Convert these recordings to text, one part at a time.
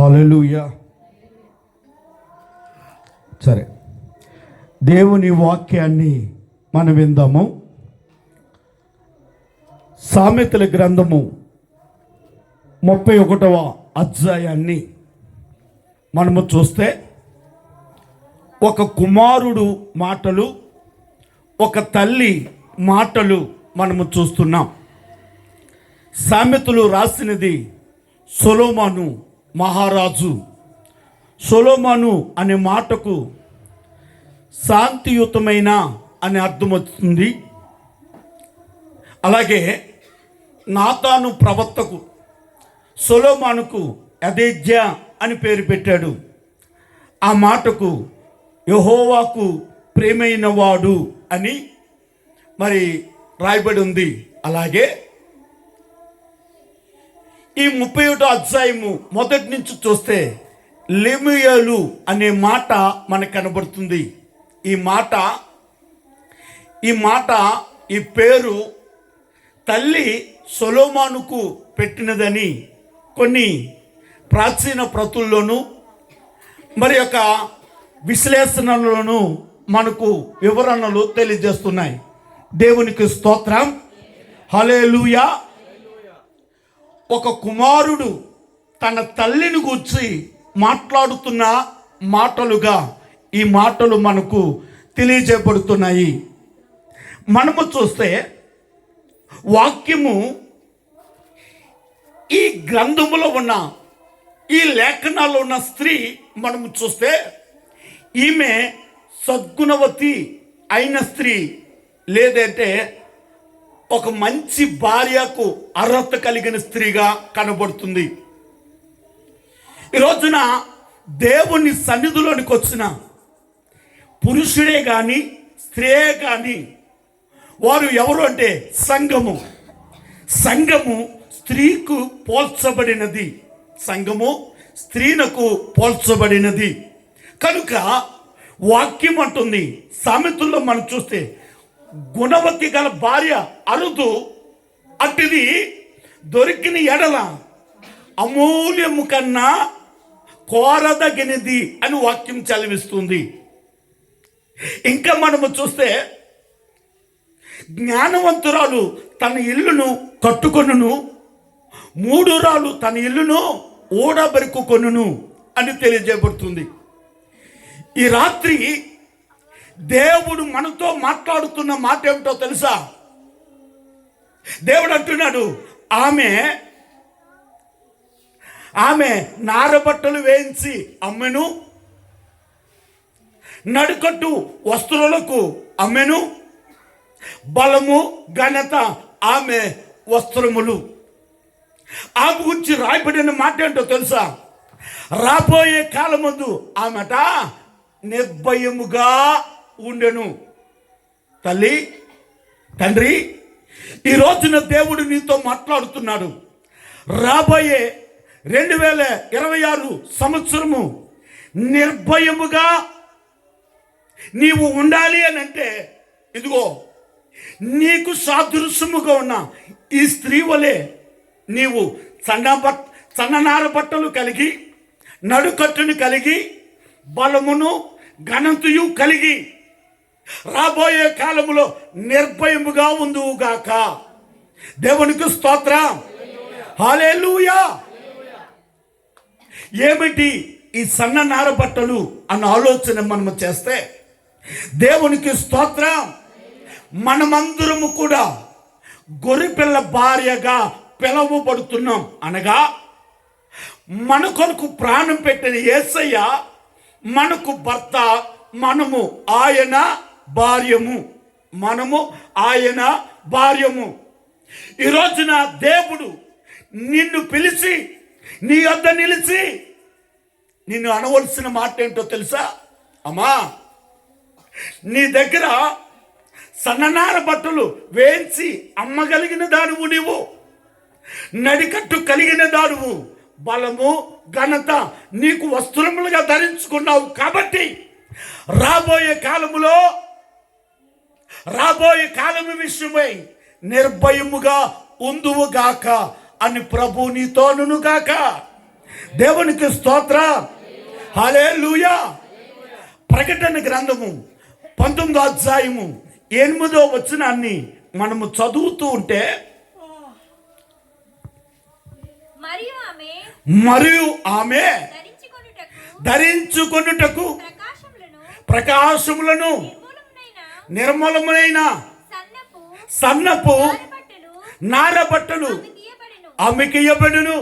హల్లెలూయా. సరే, దేవుని వాక్యాన్ని మనం విందాము. సామెతల గ్రంథము 31వ అధ్యాయాన్ని మనము చూస్తే ఒక కుమారుడు మాటలు, ఒక తల్లి మాటలు మనము చూస్తున్నాం. సామెతలు రాసినది సొలొమోను మహారాజు. సొలొమోను అనే మాటకు శాంతియుతమైన అనే అర్థం వస్తుంది. అలాగే నాతాను ప్రవక్తకు సొలొమోనుకు యెహోవా అని పేరు పెట్టాడు. ఆ మాటకు యెహోవాకు ప్రేమైన వాడు అని మరి రాయబడి ఉంది. అలాగే ఈ 31వ అధ్యాయము మొదటి నుంచి చూస్తే లెమూయేలు అనే మాట మనకు కనబడుతుంది. ఈ పేరు తల్లి సొలొమోనుకు పెట్టినదని కొన్ని ప్రాచీన ప్రతుల్లోనూ మరి యొక్క విశ్లేషణలోనూ మనకు వివరణలు తెలియజేస్తున్నాయి. దేవునికి స్తోత్రం, హల్లెలూయా. ఒక కుమారుడు తన తల్లిని గూర్చి మాట్లాడుతున్న మాటలుగా ఈ మాటలు మనకు తెలియజేయబడుతున్నాయి. మనము చూస్తే వాక్యము ఈ గ్రంథములో ఉన్న, ఈ లేఖనాల్లో ఉన్న స్త్రీ మనము చూస్తే ఈమె సద్గుణవతి అయిన స్త్రీ, లేదంటే ఒక మంచి భార్యకు అర్హత కలిగిన స్త్రీగా కనబడుతుంది. ఈ రోజున దేవుని సన్నిధిలోనికి వచ్చిన పురుషుడే కానీ స్త్రీయే కానీ వారు ఎవరు అంటే సంఘము స్త్రీకు పోల్చబడినది. సంఘము స్త్రీలకు పోల్చబడినది కనుక వాక్యం అంటుంది. సామెతల్లో మనం చూస్తే గుణవతి గల భార్య అరుదు, అటుది దొరికిన ఎడల అమూల్యము కన్నా కోరదగినది అని వాక్యం చదివిస్తుంది. ఇంకా మనము చూస్తే జ్ఞానవంతురాలు తన ఇల్లును కట్టుకొనును, మూఢురాలు తన ఇల్లును ఊడబెరుకుకొనును అని తెలియజేయబడుతుంది. ఈ రాత్రి దేవుడు మనతో మాట్లాడుతున్న మాట ఏమిటో తెలుసా? దేవుడు అంటున్నాడు, ఆమె నారబట్టలు వేయించి అమ్మెను, నడుకట్టు వస్త్రులకు అమ్మెను, బలము ఘనత ఆమె వస్త్రములు. ఆమె గురించి రాయబడిన మాట ఏంటో తెలుసా? రాబోయే కాలమందు ఆమెట నిర్భయముగా ఉండెను. తల్లి, తండ్రి, ఈ రోజున దేవుడు నీతో మాట్లాడుతున్నాడు. రాబోయే 2026 సంవత్సరము నిర్భయముగా నీవు ఉండాలి అని అంటే, ఇదిగో నీకు సాదృశ్యముగా ఉన్న ఈ స్త్రీ వలె నీవు సన్ననార బట్టలు కలిగి, నడుకట్టును కలిగి, బలమును ఘనతయు కలిగి రాబోయే కాలములో నిర్భయముగా ఉందువుగాక. దేవునికి స్తోత్రం, హల్లెలూయా. ఏమిటి ఈ సన్ననార బట్టలు అన్న ఆలోచన మనము చేస్తే, దేవునికి స్తోత్రం, మనమందరము కూడా గొర్రెపిల్ల భార్యగా పిలువబడుతున్నాం. అనగా మన కొరకు ప్రాణం పెట్టిన యేసయ్య మనకు భర్త, మనము ఆయన భార్యము. ఈ రోజున దేవుడు నిన్ను పిలిచి నీ వద్ద నిలిచి నిన్ను అనవలసిన మాట ఏంటో తెలుసా? అమ్మా, నీ దగ్గర సన్ననార బట్టలు వేయించి అమ్మగలిగిన దానువు, నీవు నడికట్టు కలిగిన దానువు, బలము ఘనత నీకు వస్త్రములుగా ధరించుకున్నావు. కాబట్టి రాబోయే కాలము విషయమై నిర్భయముగా ఉందువుగాక అని ప్రభు నీతోనుగాక. దేవునికి స్తోత్రం. హల్లెలూయా. ప్రకటన గ్రంథము 19వ అధ్యాయము 8వ వచనాన్ని మనము చదువుతూ ఉంటే, మరియు ఆమె ధరించుకొనుటకు ప్రకాశములను నిర్మలమైన సన్నపు నారబట్టలు ఆమెకి ఇయ్యబడును.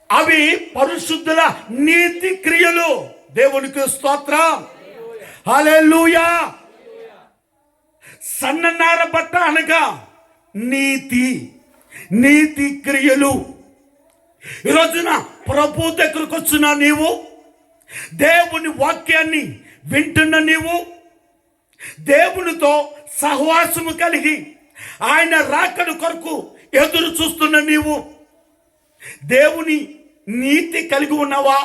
అవి పరిశుద్ధుల నీతి క్రియలు. దేవునికి స్తోత్రం. హల్లెలూయా. సన్న నారబట్ట అనగా నీతి క్రియలు. ఈ రోజున ప్రభు దగ్గరకు వచ్చిన నీవు, దేవుని వాక్యాన్ని వింటున్న నీవు, దేవునితో సహవాసము కలిగి ఆయన రాకడ కొరకు ఎదురు చూస్తున్న నీవు, దేవుని నీతి కలిగి ఉన్నావా?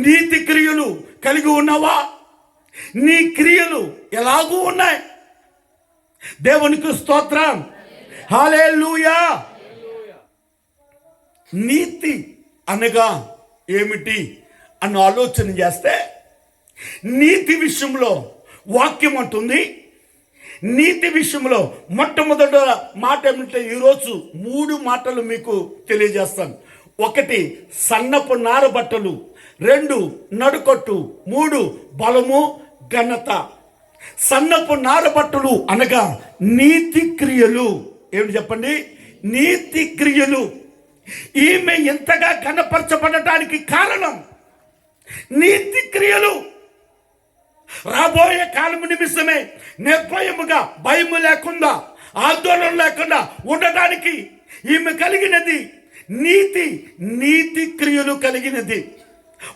నీతి క్రియలు కలిగి ఉన్నావా? నీ క్రియలు ఎలాగూ ఉన్నాయి? దేవునికి స్తోత్రం. హల్లెలూయా. నీతి అనగా ఏమిటి అన్న ఆలోచన చేస్తే, నీతి విషయంలో వాక్యం అంటుంది. నీతి విషయంలో మొట్టమొదటి మాట ఏమిటంటే, ఈరోజు 3 మాటలు మీకు తెలియజేస్తాను. 1 సన్నపు నారబట్టలు, 2 నడుకొట్టు, 3 బలము ఘనత. సన్నపు నారబట్టలు అనగా నీతి క్రియలు. ఏమిటి చెప్పండి? నీతి క్రియలు. ఈమె ఎంతగా కనపరచబడటానికి కారణం నీతి క్రియలు. రాబోయే కాలము నిమిత్తమే నిర్భయముగా, భయము లేకుండా, ఆందోళన లేకుండా ఉండడానికి ఈమె కలిగినది నీతి క్రియలు కలిగినది.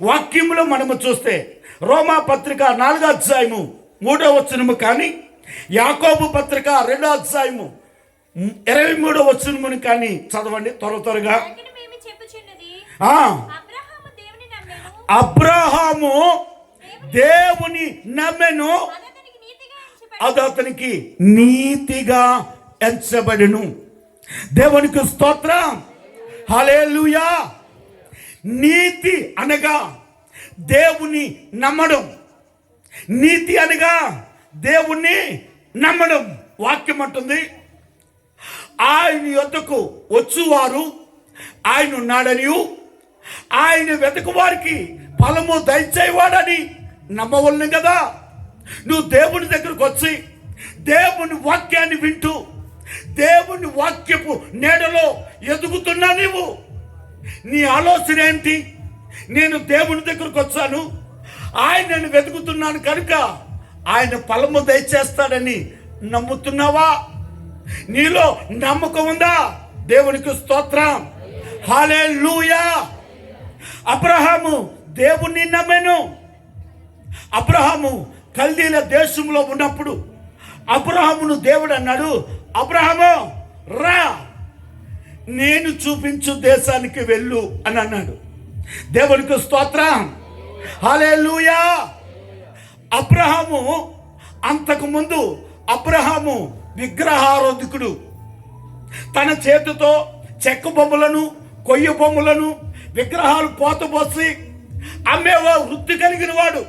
వాక్యములో మనము చూస్తే రోమా పత్రిక 4వ అధ్యాయము 3వ వచనము, కానీ యాకోబు పత్రిక 2వ అధ్యాయము 23వ వచనమును కానీ చదవండి త్వరగా. అబ్రహాము దేవుని నమ్మెను, అది అతనికి నీతిగా ఎంచబడెను. దేవునికి స్తోత్రం. హల్లెలూయా. నీతి అనగా దేవుని నమ్మడం. నీతి అనగా దేవుణ్ణి నమ్మడం. వాక్యం అంటుంది, ఆయన యొద్దకు వచ్చువారు ఆయన ఉన్నాడని, ఆయన వెతకు వారికి ఫలము దయచేవాడని నమ్మవలను కదా. నువ్వు దేవుని దగ్గరకు వచ్చి దేవుని వాక్యాన్ని వింటూ దేవుని వాక్యపు నీడలో ఎదుగుతున్నా నీవు, నీ ఆలోచన ఏంటి? నేను దేవుని దగ్గరకు వచ్చాను, ఆయనను వెతుకుతున్నాను కనుక ఆయన ఫలము దయచేస్తాడని నమ్ముతున్నావా? నీలో నమ్మకం ఉందా? దేవునికి స్తోత్రం. హల్లెలూయా. అబ్రహాము దేవుణ్ణి నమ్మెను. అబ్రహాము కల్దీల దేశంలో ఉన్నప్పుడు అబ్రహామును దేవుడు అన్నాడు, అబ్రహాము రా, నేను చూపించు దేశానికి వెళ్ళు అని అన్నాడు. దేవునికి స్తోత్రం. హల్లెలూయా. అబ్రహాము అంతకుముందు అబ్రహాము విగ్రహారాధికుడు. తన చేతితో చెక్క బొమ్మలను, కొయ్య బొమ్మలను, విగ్రహాలు పోతపోసి అమ్మేవా వృత్తి కలిగిన వాడు.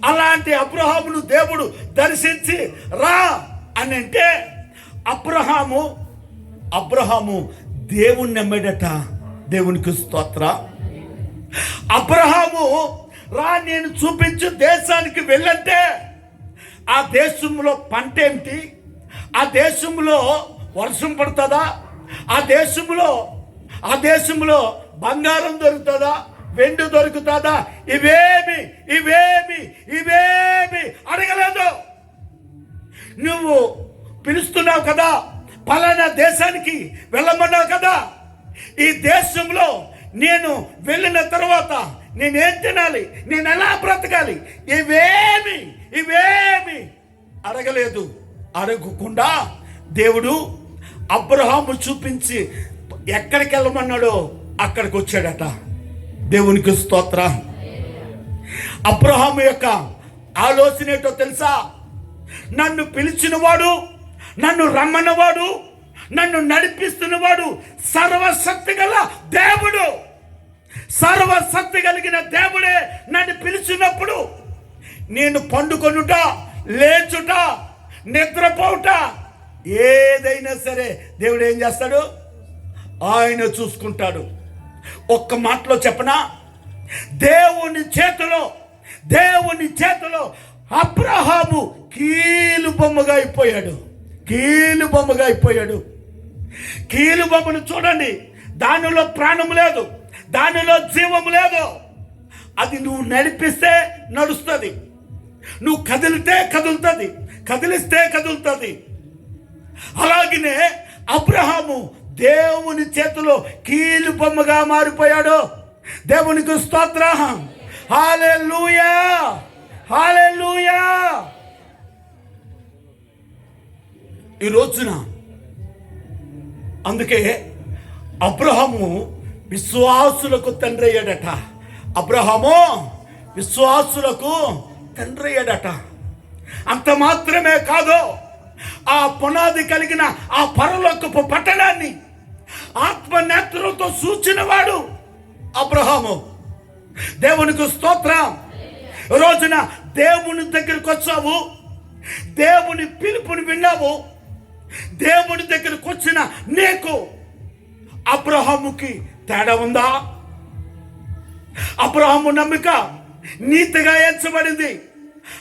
అలాంటి అబ్రహామును దేవుడు దర్శించి రా అని అంటే, అబ్రహాము దేవుణ్ణి నమ్మాడట. దేవునికి స్తోత్ర. అబ్రహాము రా, నేను చూపించు దేశానికి వెళ్ళంటే, ఆ దేశంలో పంట ఏమిటి? ఆ దేశంలో వర్షం పడుతుందా? ఆ దేశంలో బంగారం దొరుకుతుందా? వెండి దొరుకుతుందా? ఇవేమి అడగలేదు. నువ్వు పిలుస్తున్నావు కదా, పలానా దేశానికి వెళ్ళమన్నావు కదా, ఈ దేశంలో నేను వెళ్ళిన తర్వాత నేనేం తినాలి, నేను ఎలా బ్రతకాలి, ఇవేమి అడగలేదు. అడగకుండా దేవుడు అబ్రహాము చూపించి ఎక్కడికి వెళ్ళమన్నాడో అక్కడికి వచ్చాడట. దేవునికి స్తోత్రం. అబ్రహాము యొక్క ఆలోచన ఏంటో తెలుసా? నన్ను పిలిచినవాడు, నన్ను రమ్మన్నవాడు నన్ను నడిపిస్తున్నవాడు సర్వశక్తి గల దేవుడు. సర్వశక్తి కలిగిన దేవుడే నన్ను పిలిచినప్పుడు నేను పండుకొనుట, లేచుట, నిద్రపోవుట ఏదైనా సరే దేవుడు ఏం చేస్తాడు? ఆయన చూసుకుంటాడు. ఒక్క మాటలో చెప్పనా, దేవుని చేతిలో అబ్రహాము కీలు బొమ్మగా అయిపోయాడు. కీలు బొమ్మను చూడండి, దానిలో ప్రాణం లేదు, దానిలో జీవం లేదు. అది నువ్వు నడిపిస్తే నడుస్తుంది, నువ్వు కదిలితే కదులుతుంది, కదిలిస్తే కదులుతుంది. అలాగనే అబ్రహాము దేవుని చేతిలో కీలు బొమ్మగా మారిపోయాడు. దేవునికి స్తోత్రం. హల్లెలూయా, హల్లెలూయా. ఈ రోజున అందుకే అబ్రహాము విశ్వాసులకు తండ్రి అయ్యాడట. అబ్రహాము విశ్వాసులకు తండ్రి అయ్యాడట. అంత మాత్రమే కాదు, ఆ పునాది కలిగిన ఆ పరలోకపు పట్టణాన్ని ఆత్మనేత్రంతో సూచినవాడు అబ్రహాము. దేవునికి స్తోత్రం. రోజున దేవుని దగ్గరికి వచ్చావు, దేవుని పిలుపుని విన్నావు. దేవుని దగ్గరికి వచ్చిన నీకు అబ్రహాముకి తేడా ఉందా? అబ్రహాము నమ్మిక నీతిగా ఎంచబడింది.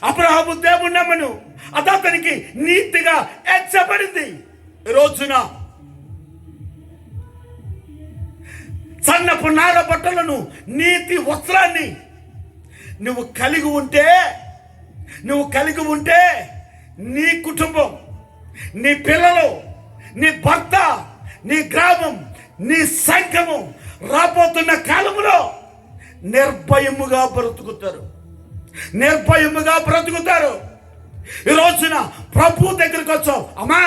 అబ్రహాము దేవుని నమ్మను, అతనికి నీతిగా ఎంచబడింది. రోజున సన్నపు నార బట్టలను, నీతి వస్త్రాన్ని నువ్వు కలిగి ఉంటే నీ కుటుంబం, నీ పిల్లలు, నీ భర్త, నీ గ్రామం, నీ సంఘము రాబోతున్న కాలంలో నిర్భయముగా బ్రతుకుతారు. ఈ రోజున ప్రభు దగ్గరికి వచ్చావు, అమ్మా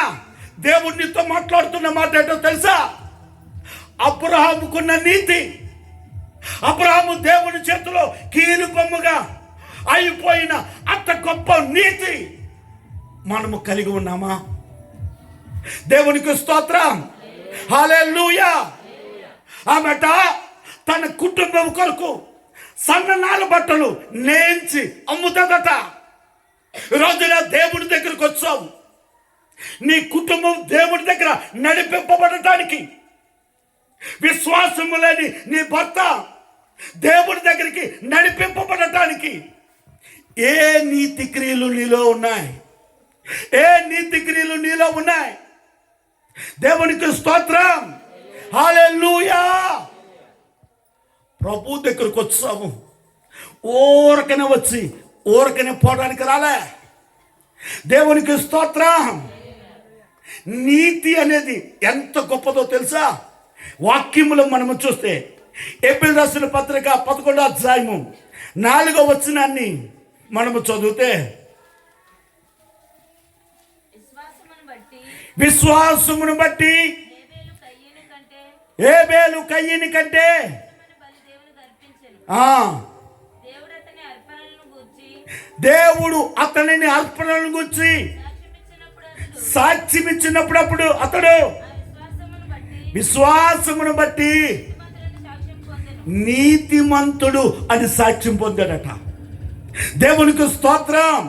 దేవుడు నీతో మాట్లాడుతున్న మాట ఏంటో తెలుసా? అబ్రహాముకున్న నీతి, అబ్రహాము దేవుని చేతిలో కీలు బొమ్మగా అయిపోయిన అంత గొప్ప నీతి మనము కలిగి ఉన్నామా? దేవునికి స్తోత్రం. హల్లెలూయా. ఆమెట తన కుటుంబం కొరకు సన్ననాల బట్టలు నేయించి అమ్ముతుందట. రోజున దేవుడి దగ్గరకు వచ్చావు, నీ కుటుంబం దేవుడి దగ్గర నడిపింపబడటానికి, విశ్వాసము లేని నీ భర్త దేవుడి దగ్గరికి నడిపింపబడటానికి ఏ నీతి క్రియలు నీలో ఉన్నాయి? దేవునికి స్తోత్రం. హల్లెలూయా. ప్రభు దగ్గరకు వచ్చాము, ఊరకనే పోవడానికి రాలే. దేవునికి స్తోత్రం. నీతి అనేది ఎంత గొప్పదో తెలుసా? వాక్యములో మనము చూస్తే ఏప్రిల్ రాసిన పత్రిక 11వ అధ్యాయము 4వ వచనాన్ని మనము చదివితే, విశ్వాసమును బట్టి హేబేలు కయీను కంటే దేవుడు అతనిని అర్పణలను గూర్చి సాక్ష్యమిచ్చినప్పుడు అతడు విశ్వాసమును బట్టి నీతిమంతుడు అని సాక్ష్యం పొందాడట. దేవునికి స్తోత్రం.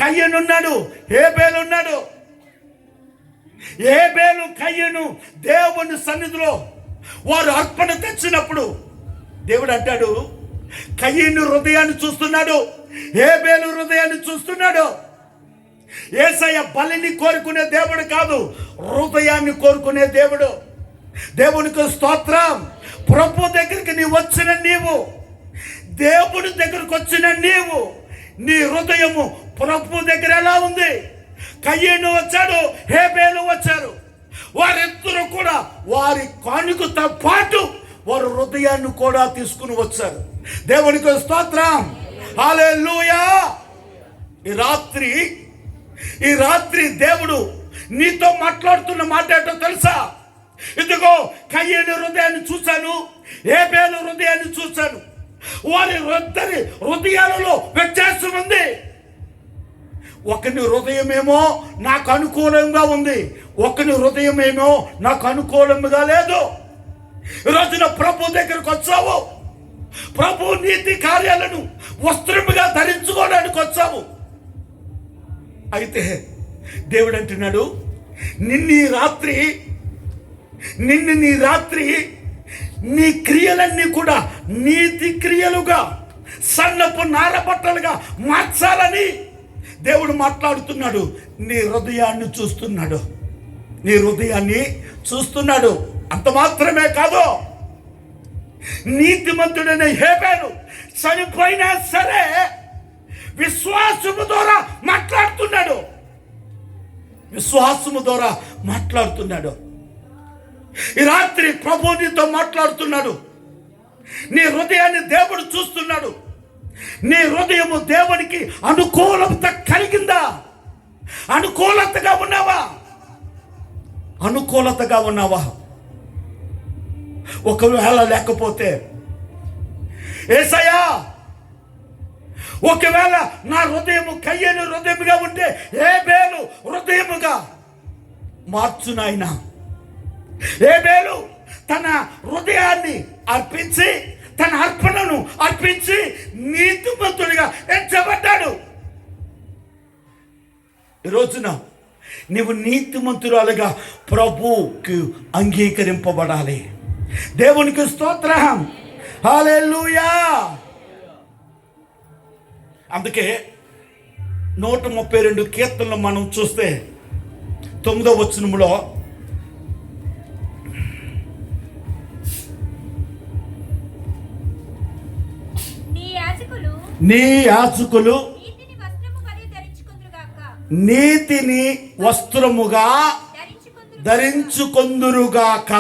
కయ్యనున్నాడు, హేబేలున్నాడు. హేబేలు కయ్యను దేవుని సన్నిధిలో వారు అర్పణ తెచ్చినప్పుడు దేవుడు అంటాడు, కయ్యను హృదయాన్ని చూస్తున్నాడు, హేబేలు హృదయాన్ని చూస్తున్నాడు. యేసయ్య బలిని కోరుకునే దేవుడు కాదు, హృదయాన్ని కోరుకునే దేవుడు. దేవునికి స్తోత్రం. ప్రభు దగ్గరికి దేవుడి దగ్గరకు వచ్చిన నీవు, నీ హృదయము ప్రభు దగ్గర ఎలా ఉంది? కయ్యను వచ్చాడు, హేబేలు వచ్చారు. వారిద్దరూ కూడా వారి కానుకతో పాటు వారు హృదయాన్ని కూడా తీసుకుని వచ్చారు. దేవునికి స్తోత్రం. హల్లెలూయా. ఈ రాత్రి దేవుడు నీతో మాట్లాడుతున్న మాట ఏంటో తెలుసా? ఇదిగో కయ్యను హృదయాన్ని చూశాను, హేబేలు హృదయాన్ని చూశాను. వారి ఇద్దరి హృదయాలలో వ్యత్యాసం ఉంది. ఒకని హృదయమేమో నాకు అనుకూలంగా ఉంది, ఒకని హృదయమేమో నాకు అనుకూలంగా లేదు. ఈరోజున ప్రభు దగ్గరకు వచ్చావు, ప్రభు నీతి కార్యాలను వస్త్రముగా ధరించుకోవడానికి వచ్చావు. అయితే దేవుడు అంటున్నాడు, నిన్ను ఈ రాత్రి నీ క్రియలన్నీ కూడా నీతి క్రియలుగా, సన్నపు నారబట్టలుగా మార్చాలని దేవుడు మాట్లాడుతున్నాడు. నీ హృదయాన్ని చూస్తున్నాడు. అంత మాత్రమే కాదు, నీతిమంతుడైన హేబేలు చనిపోయినా సరే విశ్వాసము ద్వారా మాట్లాడుతున్నాడు. ఈ రాత్రి ప్రభు నీతో మాట్లాడుతున్నాడు. నీ హృదయాన్ని దేవుడు చూస్తున్నాడు. నీ హృదయము దేవునికి అనుకూలత కలిగిందా? అనుకూలతగా ఉన్నావా? ఒకవేళ లేకపోతే, యేసయ్యా ఒకవేళ నా హృదయము కయ్యను హృదయముగా ఉంటే హేబేలు హృదయముగా మార్చు నాయనా. హేబేలు తన హృదయాన్ని అర్పించి, తన అర్పణను అర్పించి నీతిమంతుడిగా ఎంచబడ్డాడు. ఈ రోజున నీవు నీతిమంతురాలుగా ప్రభువుకి అంగీకరింపబడాలి. దేవునికి స్తోత్రం, హల్లెలూయా. అందుకే 132 కీర్తనలు మనం చూస్తే 9వ వచనములో, నీ యాజకులు నీతిని వస్త్రముగా ధరించుకొందురుగాక.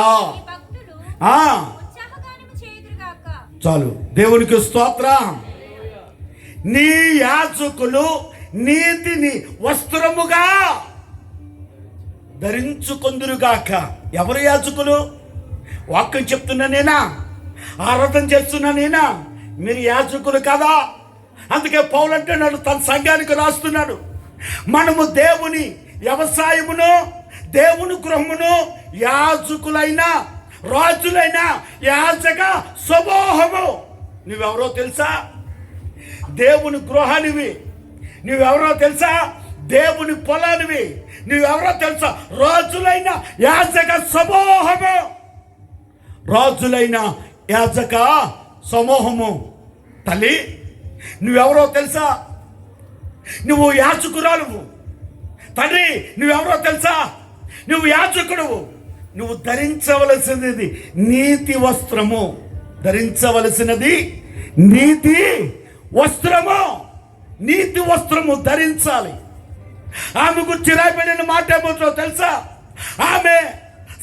చాలు, దేవునికి స్తోత్రం. నీ యాజకులు నీతిని వస్త్రముగా ధరించుకొందురుగాక. ఎవరు యాజకులు? వాక్యం చెప్తున్నా నేనా? ఆరాధన చేస్తున్నా నేనా? మీరు యాజకులు కదా. అందుకే పౌలు అంటున్నాడు, తన సంఘానికి రాస్తున్నాడు, మనము దేవుని వ్యవసాయమును, దేవుని గృహమును, యాజకులైన రాజులైన యాజక సమూహము. నువ్వెవరో తెలుసా? దేవుని గృహానివి. నువ్వెవరో తెలుసా? దేవుని పొలానివి. నువ్వెవరో తెలుసా? రాజులైన యాజక సమూహము. రాజులైన యాజక సమూహము. తల్లి, నువ్వెవరో తెలుసా? నువ్వు యాజకురాలువు. తండ్రి, నువ్వెవరో తెలుసా? నువ్వు యాజకుడు. నువ్వు ధరించవలసినది నీతి వస్త్రము. ధరించవలసినది నీతి వస్త్రము. నీతి వస్త్రము ధరించాలి. ఆమె గురించి రాయబడిన మాట ఏమో తెలుసా? ఆమె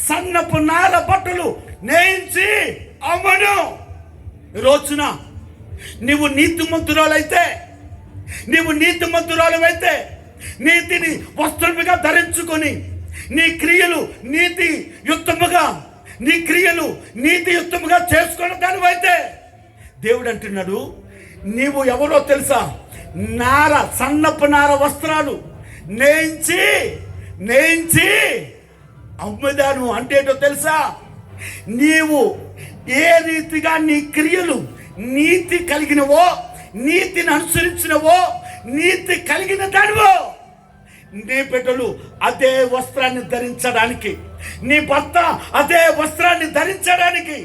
సన్నపు నార బట్టలు నేయించి అమ్మను. రోజున నీవు నీతిమంతురాలైతే, నీతిని వస్త్రముగా ధరించుకొని నీ క్రియలు నీతియుక్తముగా చేసుకున్న దానివైతే, దేవుడు అంటున్నాడు, నీవు ఎవరో తెలుసా? సన్నపు నార వస్త్రాలు నేయించి అమ్ముదాను. అంటే ఏంటో తెలుసా? నీవు ఏ రీతిగా నీ క్రియలు నీతి కలిగినవో, నీతిని అనుసరించినవో, నీతి కలిగిన దానివో, నీ బిడ్డలు అదే వస్త్రాన్ని ధరించడానికి, నీ భర్త అదే వస్త్రాన్ని ధరించడానికి,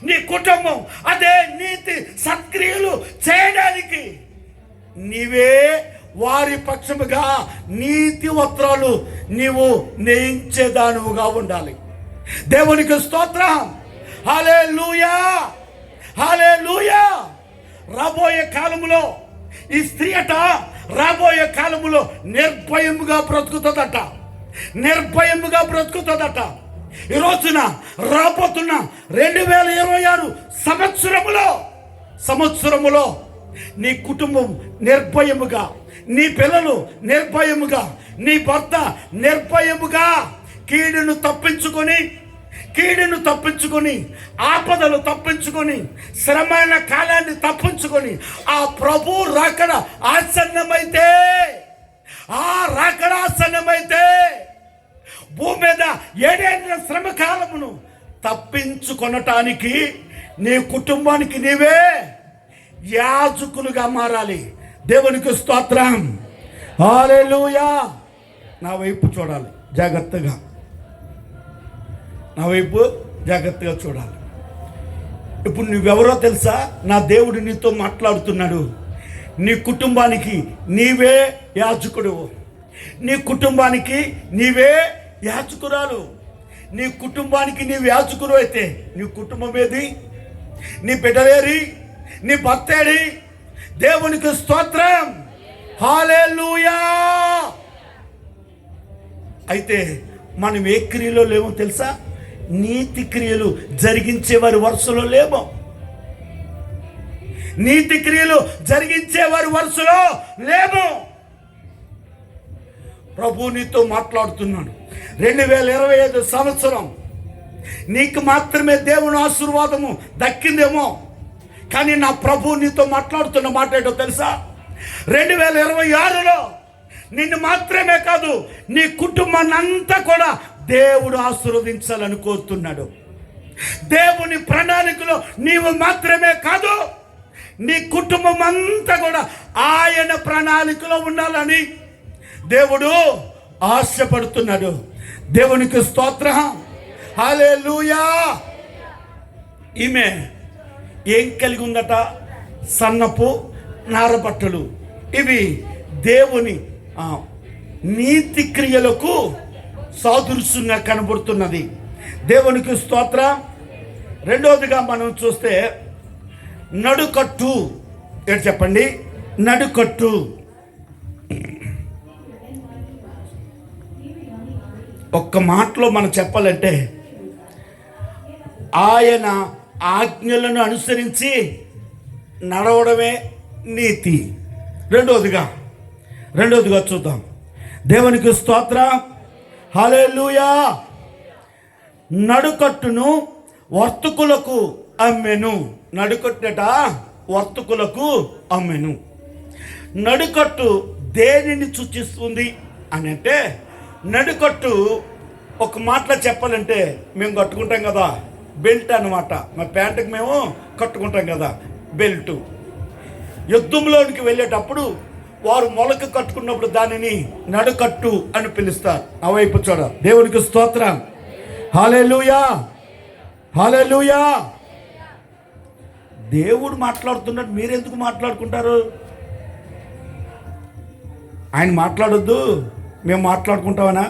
నీ కుటుంబం అదే నీతి సత్క్రియలు చేయడానికి నీవే వారి పక్షముగా నీతి వస్త్రాలు నీవు నేయించేదానువుగా ఉండాలి. దేవునికి స్తోత్రం, హల్లెలూయా, హల్లెలూయా. రాబోయే కాలములో ఈ స్త్రీ రాబోయే కాలములో నిర్భయముగా బ్రతుకుతుందట. ఈ రోజున రాబోతున్న 2026 సంవత్సరములో నీ కుటుంబం నిర్భయముగా, నీ పిల్లలు నిర్భయముగా, నీ భర్త నిర్భయముగా కీడును తప్పించుకొని ఆపదలు తప్పించుకొని శ్రమైన కాలాన్ని తప్పించుకొని ఆ ప్రభు రాకడ ఆసన్నమైతే ఆ రాకడాసన్నమైతే భూమి మీద 7 ఏళ్ల శ్రమ కాలమును తప్పించుకొనటానికి నీ కుటుంబానికి నీవే యాజకులుగా మారాలి. దేవునికి స్తోత్రం. హల్లెలూయా. నా వైపు చూడాలి జాగ్రత్తగా, నా వైపు జాగ్రత్తగా చూడాలి. ఇప్పుడు నువ్వెవరో తెలుసా? నా దేవుడు నీతో మాట్లాడుతున్నాడు. నీ కుటుంబానికి నీవే యాజకుడు, నీ కుటుంబానికి నీవే యాజకురాలు. నీ కుటుంబానికి నీవు యాజకుడు అయితే నీ కుటుంబం ఏది? నీ బిడ్డలేరి? నీ భర్తేడి? దేవునికి స్తోత్రం. హల్లెలూయా. అయితే మనం ఏ క్రియలో లేమో తెలుసా? నీతి క్రియలు జరిగించే వారి వరుసలో లేమో. నీతి క్రియలు జరిగించే వారి వరుసలో లేమో. ప్రభు నీతో మాట్లాడుతున్నాడు. 2025 సంవత్సరం నీకు మాత్రమే దేవుని ఆశీర్వాదము దక్కిందేమో, కానీ నా ప్రభు నీతో మాట్లాడుతున్న మాట ఏంటో తెలుసా? 2026లో నిన్ను మాత్రమే కాదు, నీ కుటుంబాన్ని అంతా కూడా దేవుడు ఆశీర్వదించాలని కోరుతున్నాడు. దేవుని ప్రణాళికలో నీవు మాత్రమే కాదు, నీ కుటుంబం అంతా కూడా ఆయన ప్రణాళికలో ఉండాలని దేవుడు ఆశపడుతున్నాడు. దేవునికి స్తోత్రం. హల్లెలూయా. ఈమె ఏం కలిగి ఉందట? సన్నపు నారబట్టలు. ఇవి దేవుని నీతి క్రియలకు సాదృశ్యంగా కనబడుతున్నది. దేవునికి స్తోత్రం. రెండవదిగా మనం చూస్తే నడుకట్టు. ఏంటి చెప్పండి? నడుకట్టు. ఒక్క మాటలో మనం చెప్పాలంటే ఆయన ఆజ్ఞలను అనుసరించి నడవడమే నీతి. రెండవదిగా చూద్దాం. దేవునికి స్తోత్రం. హల్లెలూయా. నడుకట్టును వర్తకులకు అమ్మెను. నడుకట్టుట వర్తకులకు అమ్మెను. నడుకట్టు దేనిని సూచిస్తుంది అని అంటే, నడుకట్టు ఒక మాటలో చెప్పాలంటే మేము కట్టుకుంటాం కదా, బెల్ట్ అన్నమాట. మా ప్యాంటుకి మేము కట్టుకుంటాం కదా బెల్టు. యుద్ధంలోనికి వెళ్ళేటప్పుడు వారు మొలక కట్టుకున్నప్పుడు దానిని నడుకట్టు అని పిలుస్తారు. ఆ వైపు చూడ. దేవునికి స్తోత్రం. హల్లెలూయా. హల్లెలూయా. దేవుడు మాట్లాడుతున్నాడు, మీరెందుకు మాట్లాడుకుంటారు? ఆయన మాట్లాడొద్దు, మేము మాట్లాడుకుంటామనా?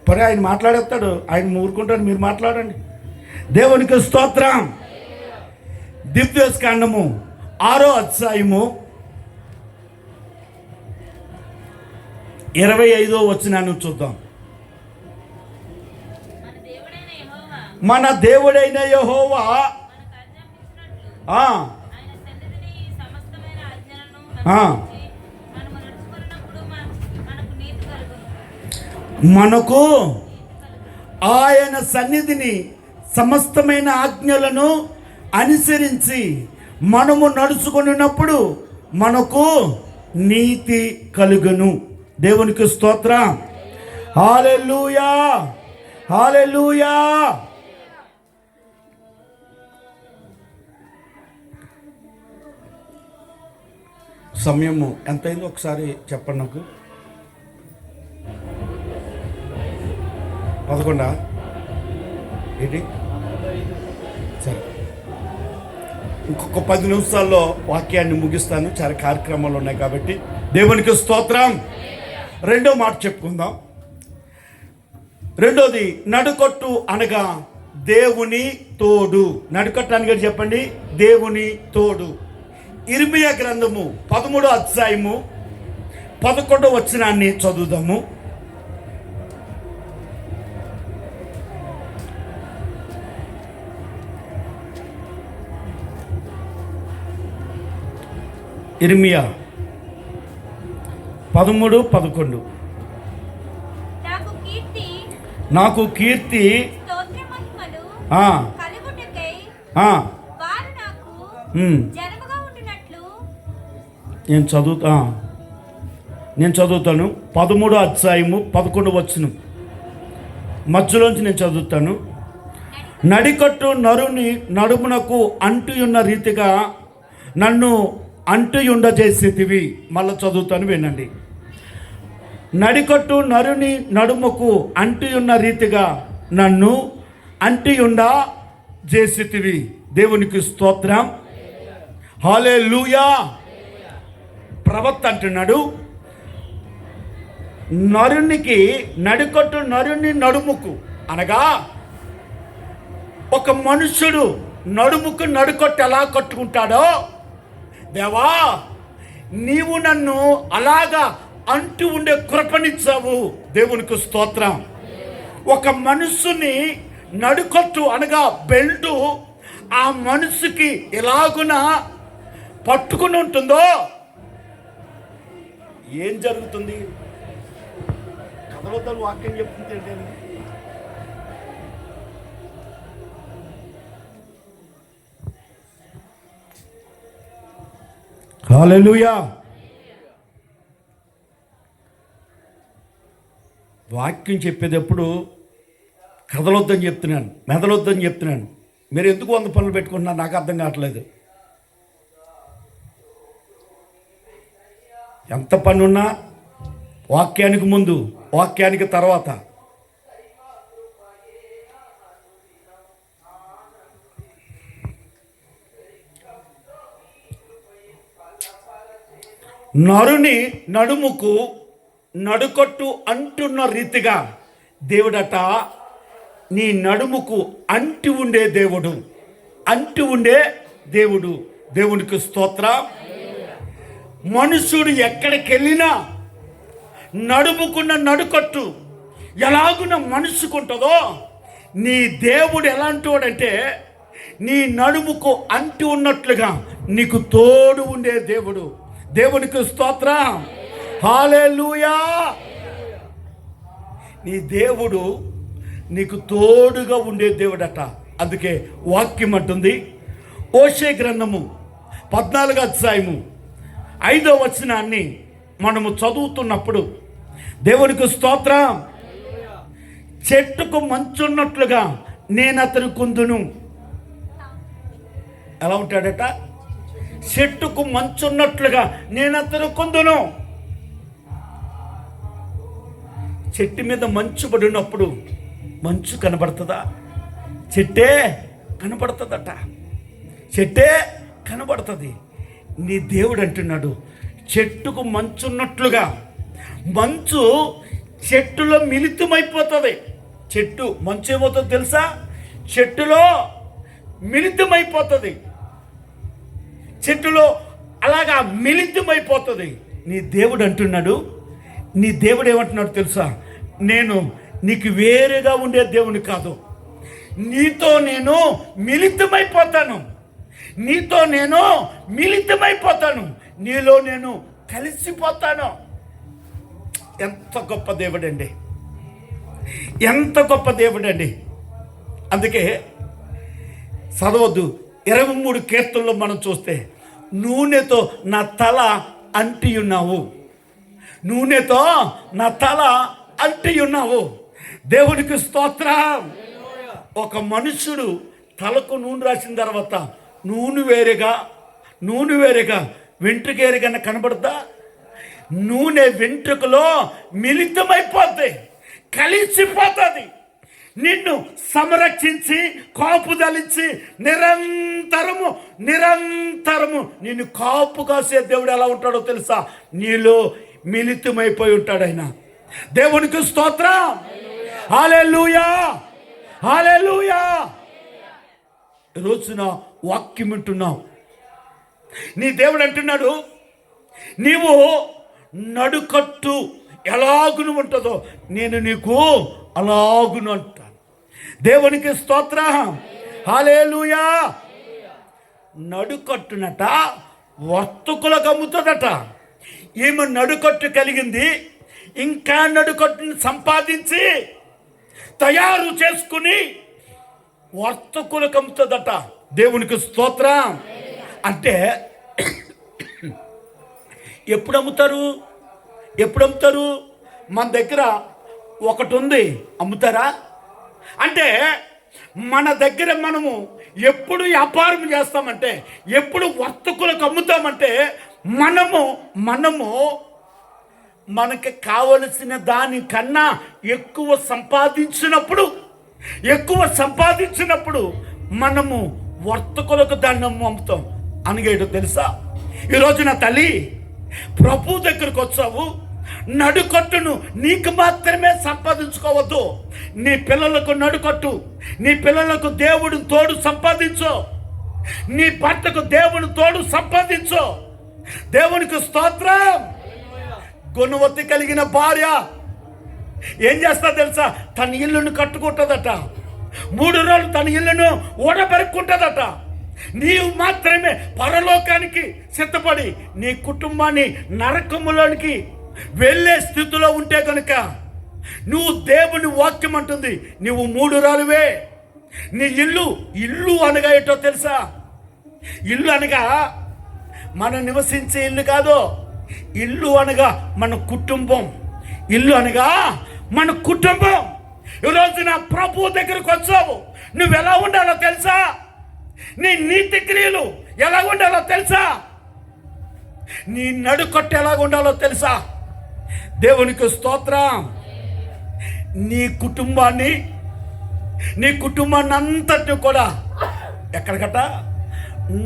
పరే ఆయన మాట్లాడేస్తాడు, ఆయన ఊరుకుంటాడు, మీరు మాట్లాడండి. దేవునికి స్తోత్రం. ద్వితీయోపదేశకాండము 6వ అధ్యాయము 25వ వచనాన్ని చూద్దాం. మన దేవుడైన యెహోవా మనకు ఆయన సన్నిధిని సమస్తమైన ఆజ్ఞలను అనుసరించి మనము నడుచుకున్నప్పుడు మనకు నీతి కలుగును. దేవునికి స్తోత్రం. హల్లెలూయా. హల్లెలూయా. సమయము ఎంతైందో ఒకసారి చెప్పండి నాకు. 11 ఏంటి? సరే, ఇంకొక 10 నిమిషాల్లో వాక్యాన్ని ముగిస్తాను. చాలా కార్యక్రమాలు ఉన్నాయి కాబట్టి దేవునికి స్తోత్రం. రెండో మాట చెప్పుకుందాం. రెండోది నడుకట్టు అనగా దేవుని తోడు. నడుకట్టు అనగా చెప్పండి, దేవుని తోడు. ఇర్మియా గ్రంథము 13వ అధ్యాయము 11వ వచనాన్ని చదువుదాము. ఇర్మియా 13:11. నాకు కీర్తి నేను చదువుతా. నేను చదువుతాను. 13వ అధ్యాయము 11వ వచనం మధ్యలోంచి నేను చదువుతాను. నడికట్టు నరుని నడుమునకు అంటుయున్న రీతిగా నన్ను అంటుయుండజేసేటివి. మళ్ళీ చదువుతాను, వినండి. నడికట్టు నరుని నడుముకు అంటుయున్న రీతిగా నన్ను అంటియుండ చేసేటివి. దేవునికి స్తోత్రం. హల్లెలూయా. ప్రవక్త అంటున్నాడు, నరునికి నడికట్టు నరుని నడుముకు అనగా ఒక మనుషుడు నడుముకు నడుకట్టు ఎలా కట్టుకుంటాడో, దేవా నీవు నన్ను అలాగా అంటూ ఉండే కృపనిచ్చావు. దేవునికి స్తోత్రం. ఒక మనుషుని నడుకట్టు అనగా బెల్టు ఆ మనసుకి ఎలాగున పట్టుకుని ఉంటుందో ఏం జరుగుతుంది? కథలతో వాక్యం చెప్తుంది. హల్లెలూయా. వాక్యం చెప్పేటప్పుడు కథలొద్దని చెప్తున్నాను, మెదలొద్దని చెప్తున్నాను. మీరు ఎందుకు 100 పనులు పెట్టుకుంటున్నారు నాకు అర్థం కావట్లేదు. ఎంత పనున్నా వాక్యానికి ముందు, వాక్యానికి తర్వాత. నరుని నడుముకు నడుకట్టు అంటున్న రీతిగా దేవుడట నీ నడుముకు అంటి ఉండే దేవుడు, అంటి ఉండే దేవుడు. దేవునికి స్తోత్రం. మనుషుడు ఎక్కడికి వెళ్ళినా నడుముకున్న నడుకట్టు ఎలాగున మనసుకుంటుందో నీ దేవుడు ఎలాంటి వాడంటే నీ నడుముకు అంటి ఉన్నట్లుగా నీకు తోడు ఉండే దేవుడు. దేవునికి స్తోత్రం. హల్లెలూయా. నీ దేవుడు నీకు తోడుగా ఉండే దేవుడట. అందుకే వాక్యం అంటుంది, హోషే గ్రంథము 14వ అధ్యాయము 5వ వచనాన్ని మనము చదువుతున్నప్పుడు, దేవునికి స్తోత్రం, చెట్టుకు మంచున్నట్లుగా నేను అతని కుందును. ఎలా ఉంటాడట? చెట్టుకు మంచున్నట్లుగా నేను అతను కుందును. చెట్టు మీద మంచు పడినప్పుడు మంచు కనబడుతుందా? చెట్టే కనబడుతుందట, చెట్టే కనబడుతుంది. నీ దేవుడు అంటున్నాడు, చెట్టుకు మంచున్నట్లుగా. మంచు చెట్టులో మిళితమైపోతుంది. చెట్టు మంచు ఏమవుతుందో తెలుసా? చెట్టులో మిళితమైపోతుంది. చెట్టులో అలాగా మిళితమైపోతుంది. నీ దేవుడు అంటున్నాడు, నీ దేవుడు ఏమంటున్నాడు తెలుసా? నేను నీకు వేరేగా ఉండే దేవుని కాదు, నీతో నేను మిళితమైపోతాను, నీతో నేను మిళితమైపోతాను, నీలో నేను కలిసిపోతాను. ఎంత గొప్ప దేవుడండి, ఎంత గొప్ప దేవుడండి. అందుకే చదవద్దు, 23 కీర్తనలో మనం చూస్తే, నూనెతో నా తల అంటి ఉన్నావు, నూనెతో నా తల అంటి ఉన్నావు. దేవునికి స్తోత్రం. ఒక మనుషుడు తలకు నూనె రాసిన తర్వాత నూనె వేరేగా వెంట్రుకేరుగా కనబడతా? నూనె వెంట్రుకలో మిళితమైపోద్ది, కలిసిపోతుంది. నిన్ను సంరక్షించి కాపుదలించి నిరంతరము నిన్ను కాపు కాసే దేవుడు ఎలా ఉంటాడో తెలుసా? నీలో మిళితమైపోయి ఉంటాడు ఆయన. దేవునికి స్తోత్రం. హల్లెలూయా, హల్లెలూయా. రోజున వాక్యం వింటున్నావు, నీ దేవుడు అంటున్నాడు, నీవు నడుకట్టు ఎలాగును ఉంటుందో నేను నీకు అలాగును అంటాను. దేవునికి స్తోత్రం. హల్లెలూయా. నడుకట్టునట వర్తకులకు అమ్ముతుందట. ఈమె నడుకట్టు కలిగింది, ఇంకా నడుకట్టుని సంపాదించి తయారు చేసుకుని వర్తకులకు అమ్ముతుందట. దేవునికి స్తోత్రం. అంటే ఎప్పుడు అమ్ముతారు? ఎప్పుడు అమ్ముతారు? మన దగ్గర ఒకటి ఉంది, అమ్ముతారా? అంటే మన దగ్గర మనము ఎప్పుడు వ్యాపారం చేస్తామంటే, ఎప్పుడు వర్తకులకు అమ్ముతామంటే, మనము మనకి కావలసిన దానికన్నా ఎక్కువ సంపాదించినప్పుడు మనము వర్తకులకు దాన్ని అమ్ముతాం. అనగేటో తెలుసా? ఈరోజు నా తల్లి, ప్రభు దగ్గరకు వచ్చావు, నడుకట్టును నీకు మాత్రమే సంపాదించుకోవద్దు, నీ పిల్లలకు నడుకట్టు, నీ పిల్లలకు దేవుడు తోడు సంపాదించు, నీ భర్తకు దేవుడు తోడు సంపాదించు. దేవునికి స్తోత్రం. గుణవతి కలిగిన భార్య ఏం చేస్తా తెలుసా? తన ఇల్లును కట్టుకుంటుందట, 3 రోజులు తన ఇల్లును ఓడబెరుక్కుంటుందట. నీవు మాత్రమే పరలోకానికి సిద్ధపడి నీ కుటుంబాన్ని నరకములోనికి వెళ్ళే స్థితిలో ఉంటే కనుక, నువ్వు దేవుని వాక్యం అంటుంది, నువ్వు 3 రాలువే. నీ ఇల్లు అనగా ఏంటో తెలుసా? ఇల్లు అనగా మనం నివసించే ఇల్లు కాదు. ఇల్లు అనగా మన కుటుంబం. ఇల్లు అనగా మన కుటుంబం. ఈరోజు నా ప్రభు దగ్గరకు వచ్చావు, నువ్వు ఎలా ఉండాలో తెలుసా? నీ నీతి క్రియలు ఎలా ఉండాలో తెలుసా? నీ నడుకట్టు ఎలా ఉండాలో తెలుసా? దేవునికి స్తోత్రం. నీ కుటుంబాన్ని అంతటిని కూడా ఎక్కడికట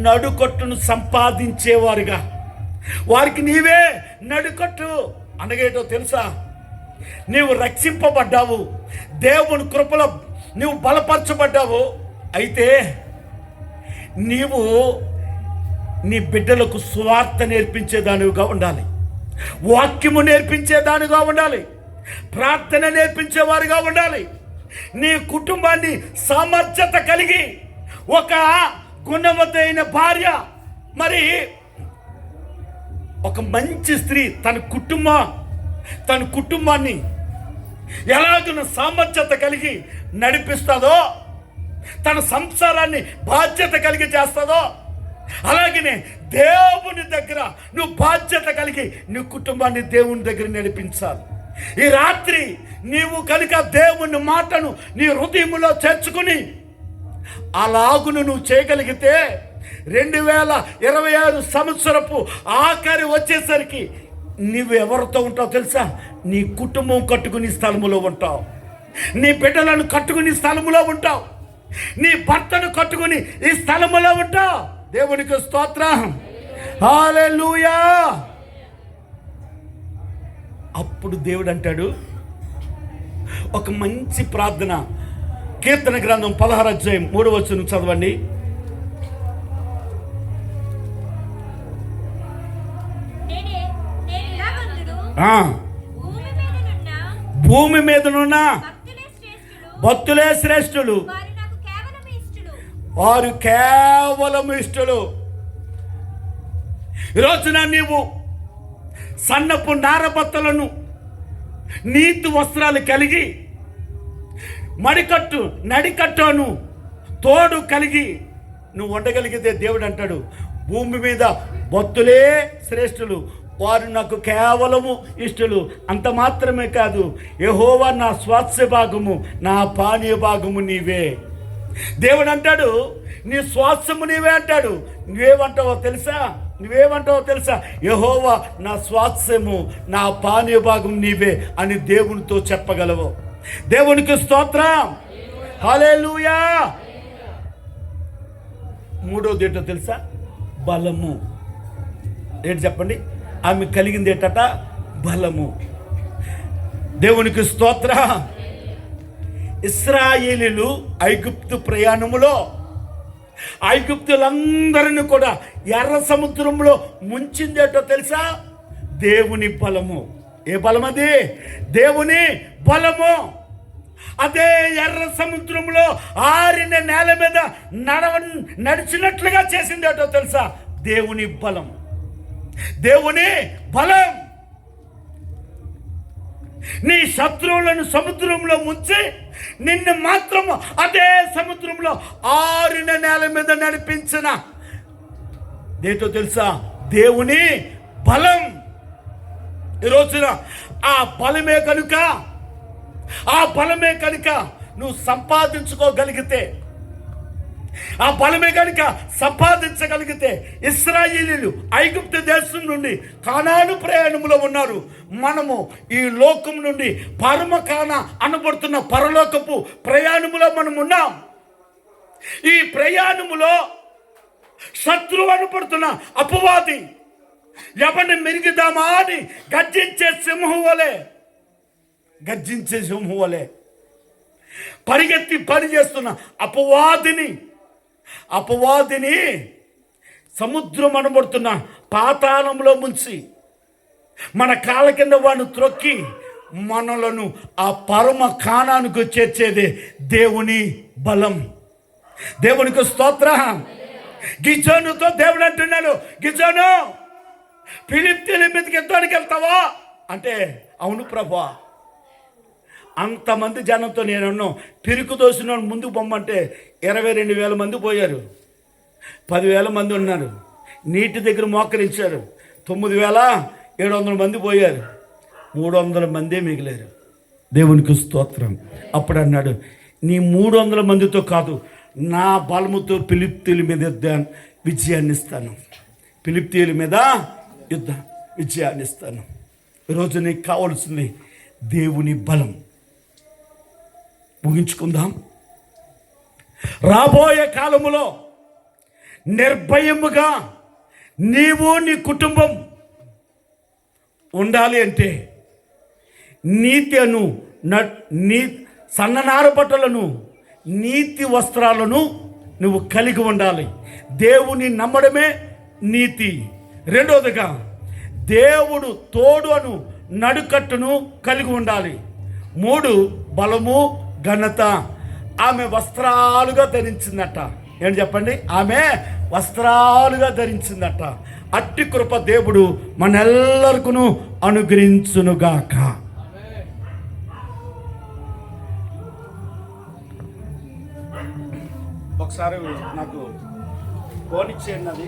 నడుకట్టును సంపాదించేవారుగా, వారికి నీవే నడుకట్టు. అనగేటో తెలుసా? నీవు రక్షింపబడ్డావు, దేవుని కృపలో నీవు బలపరచబడ్డావు. అయితే నీవు నీ బిడ్డలకు సువార్త నేర్పించేదానివిగా ఉండాలి, వాక్యము నేర్పించేదానిగా ఉండాలి, ప్రార్థన నేర్పించేవారుగా ఉండాలి. నీ కుటుంబాన్ని సామర్థ్యత కలిగి ఒక గుణవతైన భార్య, మరి ఒక మంచి స్త్రీ తన కుటుంబాన్ని ఎలాగైనా సామర్థ్యత కలిగి నడిపిస్తుందో, తన సంసారాన్ని బాధ్యత కలిగి చేస్తుందో, అలాగనే దేవుని దగ్గర నువ్వు బాధ్యత కలిగి నీ కుటుంబాన్ని దేవుని దగ్గర నడిపించాలి. ఈ రాత్రి నీవు కనుక దేవుని మాటను నీ హృదయంలో చేర్చుకుని అలాగును నువ్వు చేయగలిగితే 2026 సంవత్సరపు ఆఖరి వచ్చేసరికి నీవు ఎవరితో ఉంటావు తెలుసా? నీ కుటుంబం కట్టుకుని స్థలములో ఉంటావు, నీ బిడ్డలను కట్టుకుని స్థలములో ఉంటావు, నీ భర్తను కట్టుకుని ఈ స్థలములో ఉంటావు. దేవునికి స్తోత్రం. హల్లెలూయా. అప్పుడు దేవుడు అంటాడు, ఒక మంచి ప్రార్థన, కీర్తన గ్రంథం 16 అధ్యాయం 3వ వచనం చదవండి. భూమి మీదనున్న భక్తులే శ్రేష్ఠులు, వారు కేవలం ఇష్టలు. ఈరోజున నీవు సన్నపు నారబత్తలను, నీతి వస్త్రాలు కలిగి, మడికట్టు నడికట్టును తోడు కలిగి నువ్వు ఉండగలిగితే దేవుడు అంటాడు, భూమి మీద భక్తులే శ్రేష్ఠులు, వారు నాకు కేవలము ఇష్టలు. అంత మాత్రమే కాదు, యెహోవా నా స్వాస్థ్య భాగము, నా పానీయ భాగము నీవే. దేవుడు అంటాడు, నీ స్వాస్థ్యము నీవే అంటాడు. నువ్వేమంటావో తెలుసా? యెహోవా నా స్వాస్థ్యము, నా పానీయ భాగం నీవే అని దేవునితో చెప్పగలవు. దేవునికి స్తోత్రం. హల్లెలూయా. 3వది ఏంటో తెలుసా? బలము. ఏంటి చెప్పండి? ఆమె కలిగింది ఏంటట? బలము. దేవునికి స్తోత్రం. ఇశ్రాయేలీలు ఐగుప్తు ప్రయాణములో ఐగుప్తులందరినీ కూడా ఎర్ర సముద్రంలో ముంచిందేటో తెలుసా? దేవుని బలము. ఏ బలం అది? దేవుని బలము. అదే ఎర్ర సముద్రంలో ఆరిన నేల మీద నడిచినట్లుగా చేసిందేటో తెలుసా? దేవుని బలం. దేవుని బలం. నీ శత్రువులను సముద్రంలో ముంచి నిన్ను మాత్రం అదే సముద్రంలో ఆరిన నేల మీద నడిపించిన ఏంటో తెలుసా? దేవుని బలం. ఈ రోజున ఆ బలమే కనుక నువ్వు సంపాదించుకోగలిగితే, ఆ బలమే కనుక సంపాదించగలిగితే, ఇశ్రాయేలీయులు ఐగుప్తు దేశం నుండి కానాను ప్రయాణంలో ఉన్నారు. మనము ఈ లోకం నుండి పరమకాన అనబడుతున్న పరలోకపు ప్రయాణములో మనం ఉన్నాం. ఈ ప్రయాణములో శత్రువు అనబడుతున్న అపవాది ఎవరిని మెరుగుదామా అని గర్జించే సింహం వలె పరిగెత్తి పనిచేస్తున్న అపవాదిని సముద్రం అనబడుతున్న పాతాళంలో ముంచి మన కాళ్ళ కింద వాడిని త్రొక్కి మనలను ఆ పరమ కానానికి చేర్చేదే దేవుని బలం. దేవునికి స్తోత్రం. గిజోనుతో దేవుడు అంటున్నాడు, గిజోను, ఫిలిష్తీయుల మీదకి యుద్ధానికి వెళ్తావా అంటే, అవును ప్రభువా. అంతమంది జనంతో నేనున్నాను. పిరుకు దోసిన ముందుకు పొమ్మంటే 22,000 మంది పోయారు. 10,000 మంది ఉన్నారు. నీటి దగ్గర మోకరించారు. 9,700 మంది పోయారు. 300 మందే మిగిలారు. దేవునికి స్తోత్రం. అప్పుడు అన్నాడు, నీ 300 మందితో కాదు, నా బలముతో ఫిలిష్తీయుల మీద విజయాన్ని ఇస్తాను. ఫిలిష్తీయుల మీద విజయాన్ని ఇస్తాను. ఈరోజు నీకు కావాల్సింది దేవుని బలం. ముగించుకుందాం. రాబోయే కాలములో నిర్భయముగా నీవు నీ కుటుంబం ఉండాలి అంటే సన్ననార బట్టలను, నీతి వస్త్రాలను నువ్వు కలిగి ఉండాలి. దేవుని నమ్మడమే నీతి. రెండవదిగా దేవుడు తోడు అను నడుకట్టును కలిగి ఉండాలి. 3 బలము, ఘనత. ఆమె వస్త్రాలుగా ధరించిందట. ఏంటి చెప్పండి? ఆమె వస్త్రాలుగా ధరించిందట. అట్టి కృప దేవుడు మనెల్లరికూ అనుగ్రహించునుగాక. ఒకసారి నాకు ఫోన్ ఇచ్చేయండి. అది